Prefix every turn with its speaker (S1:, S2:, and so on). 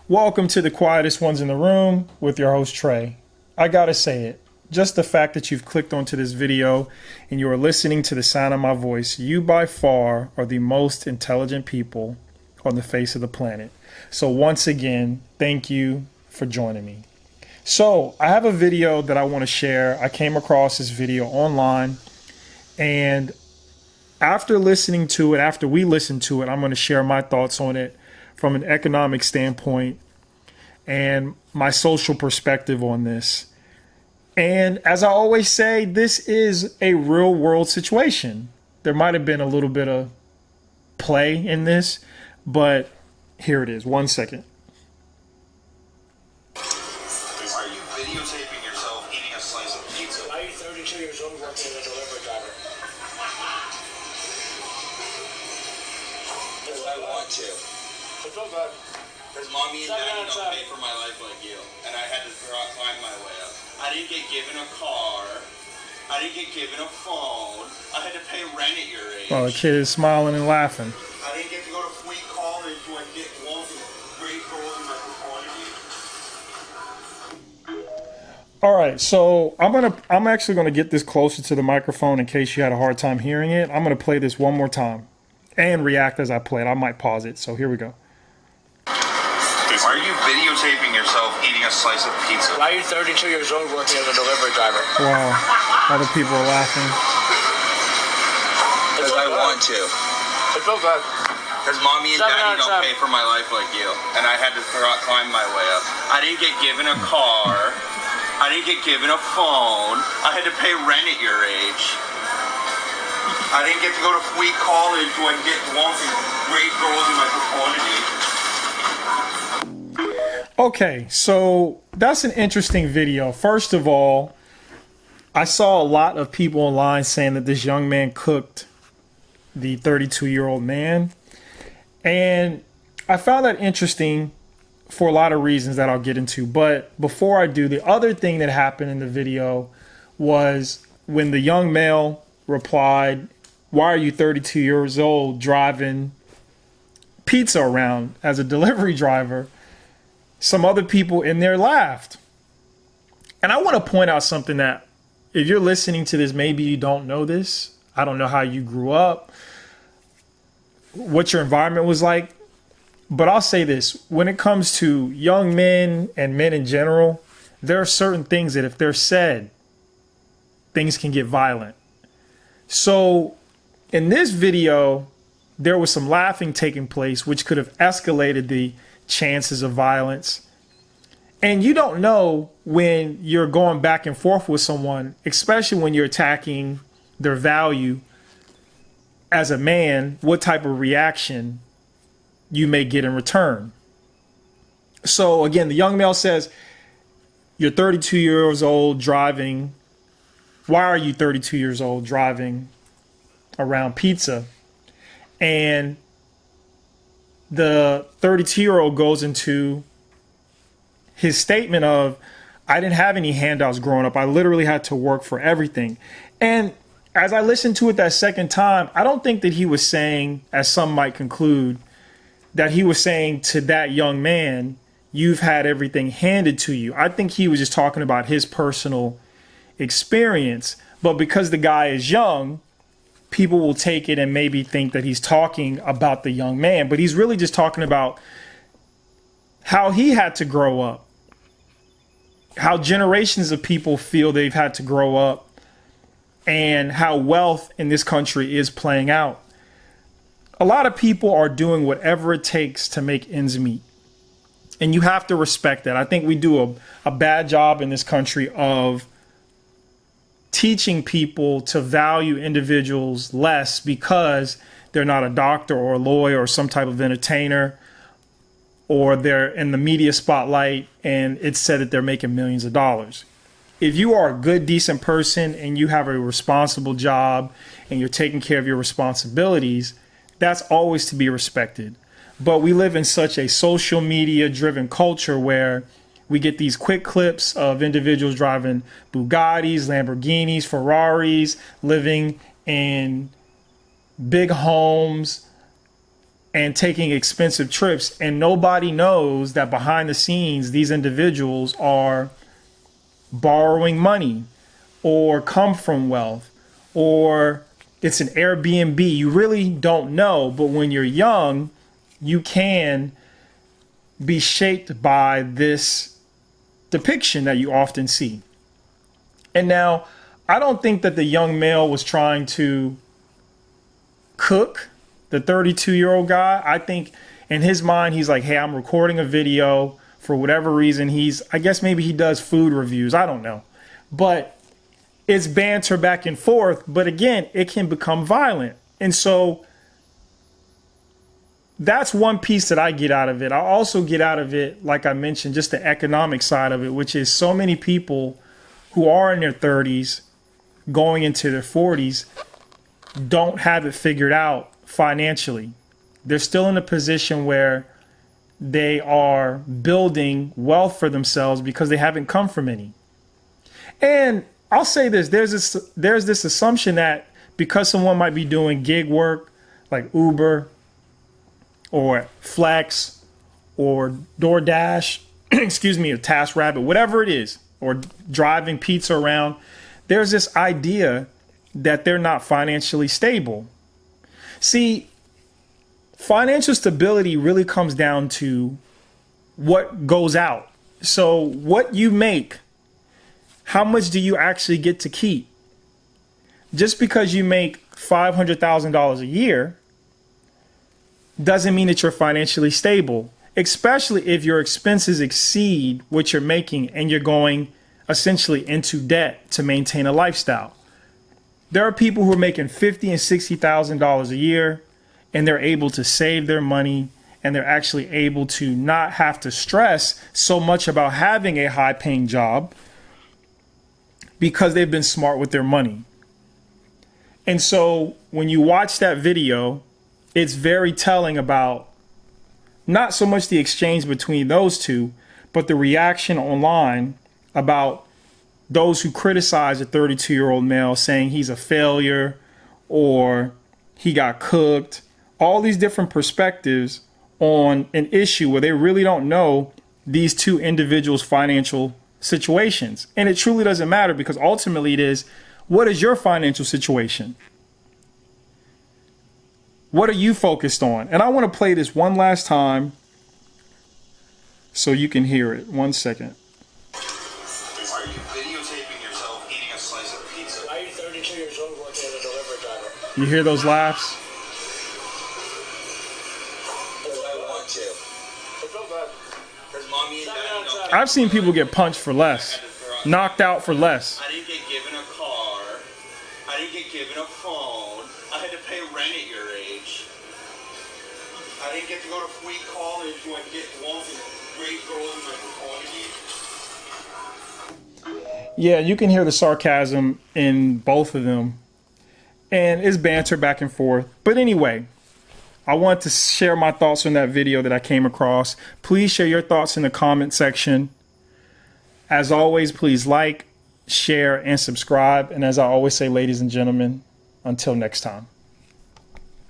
S1: Welcome to the quietest ones in the room with your host Trey. I gotta say it, just the fact that you've clicked onto this video and you are listening to the sound of my voice, you by far are the most intelligent people on the face of the planet. So once again, thank you for joining me. So I have a video that I want to share. I came across this video online, and after listening to it, after we listened to it, I'm going to share my thoughts on it from an economic standpoint and my social perspective on this. And as I always say, this is a real world situation. There might have been a little bit of play in this, but here it is. 1 second.
S2: Are you videotaping yourself eating a slice of pizza?
S3: Are you 32 years old working as a delivery driver?
S2: Because I want to.
S3: I feel bad.
S2: Because mommy and daddy don't pay for my life like you. And I had to climb my way up. I didn't get given a car. I didn't get given a phone. I had to pay rent at your age.
S1: Oh, the kid is smiling and laughing.
S2: I didn't get to go to free college. Do I get walk with great girls in my quantity?
S1: All right, so I'm actually gonna get this closer to the microphone in case you had a hard time hearing it. I'm gonna play this one more time and react as I play it. I might pause it. So here we go.
S2: Are you videotaping yourself eating a slice of pizza?
S3: Why are you 32 years old working as a delivery driver?
S1: Wow, other people are laughing.
S2: Because I want to.
S3: I feel bad.
S2: Because mommy and daddy don't pay for my life like you. And I had to climb my way up. I didn't get given a car. I didn't get given a phone. I had to pay rent at your age. I didn't get to go to free college. Do I get walk with great girls in my quantity?
S1: Okay, so that's an interesting video. First of all, I saw a lot of people online saying that this young man cooked the 32-year-old man. And I found that interesting for a lot of reasons that I'll get into. But before I do, the other thing that happened in the video was when the young male replied, "Why are you 32 years old driving pizza around as a delivery driver?" Some other people in there laughed. And I want to point out something that if you're listening to this, maybe you don't know this. I don't know how you grew up, what your environment was like. But I'll say this, when it comes to young men and men in general, there are certain things that if they're said, things can get violent. So in this video, there was some laughing taking place, which could have escalated the chances of violence. And you don't know when you're going back and forth with someone, especially when you're attacking their value as a man, what type of reaction you may get in return. So again, the young male says, "You're 32 years old driving. Why are you 32 years old driving around pizza?" And the 32-year-old goes into his statement of, "I didn't have any handouts growing up. I literally had to work for everything." And as I listened to it that second time, I don't think that he was saying, as some might conclude, that he was saying to that young man, "You've had everything handed to you." I think he was just talking about his personal experience. But because the guy is young, people will take it and maybe think that he's talking about the young man, but he's really just talking about how he had to grow up, how generations of people feel they've had to grow up, and how wealth in this country is playing out. A lot of people are doing whatever it takes to make ends meet, and you have to respect that. I think we do a bad job in this country of teaching people to value individuals less because they're not a doctor or a lawyer or some type of entertainer, or they're in the media spotlight and it's said that they're making millions of dollars. If you are a good, decent person and you have a responsible job and you're taking care of your responsibilities, that's always to be respected. But we live in such a social media driven culture where we get these quick clips of individuals driving Bugattis, Lamborghinis, Ferraris, living in big homes, and taking expensive trips, and nobody knows that behind the scenes these individuals are borrowing money or come from wealth, or it's an Airbnb. You really don't know. But when you're young, you can be shaped by this depiction that you often see. And now, I don't think that the young male was trying to cook the 32-year-old guy. I think in his mind, he's like, hey, I'm recording a video for whatever reason. I guess maybe he does food reviews. I don't know. But it's banter back and forth. But again, it can become violent. And so that's one piece that I get out of it. I also get out of it, like I mentioned, just the economic side of it, which is so many people who are in their 30s going into their 40s don't have it figured out financially. They're still in a position where they are building wealth for themselves because they haven't come from any. And I'll say this, there's this assumption that because someone might be doing gig work like Uber or Flex or DoorDash, excuse me, or TaskRabbit, whatever it is, or driving pizza around, there's this idea that they're not financially stable. See, financial stability really comes down to what goes out. So what you make, how much do you actually get to keep? Just because you make $500,000 a year doesn't mean that you're financially stable, especially if your expenses exceed what you're making and you're going essentially into debt to maintain a lifestyle. There are people who are making $50,000 and $60,000 a year, and they're able to save their money, and they're actually able to not have to stress so much about having a high-paying job because they've been smart with their money. And so when you watch that video, it's very telling about not so much the exchange between those two, but the reaction online about those who criticize a 32-year-old male saying he's a failure or he got cooked, all these different perspectives on an issue where they really don't know these two individuals' financial situations. And it truly doesn't matter, because ultimately it is, what is your financial situation? What are you focused on? And I want to play this one last time so you can hear it. 1 second.
S2: Are you videotaping yourself eating a slice of pizza?
S3: Why are you 32 years old working as a delivery driver?
S1: You hear those laughs?
S2: Because I want to.
S3: I feel bad.
S2: Because mommy and daddy don't.
S1: I've seen people get punched for less, knocked out for less.
S2: I didn't get given a car. I didn't get given a phone. I had to pay rent at your age. I didn't get to go to free college so I could get along with great girls in my fraternity.
S1: Yeah, you can hear the sarcasm in both of them. And it's banter back and forth. But anyway, I want to share my thoughts on that video that I came across. Please share your thoughts in the comment section. As always, please like, share, and subscribe. And as I always say, ladies and gentlemen, until next time.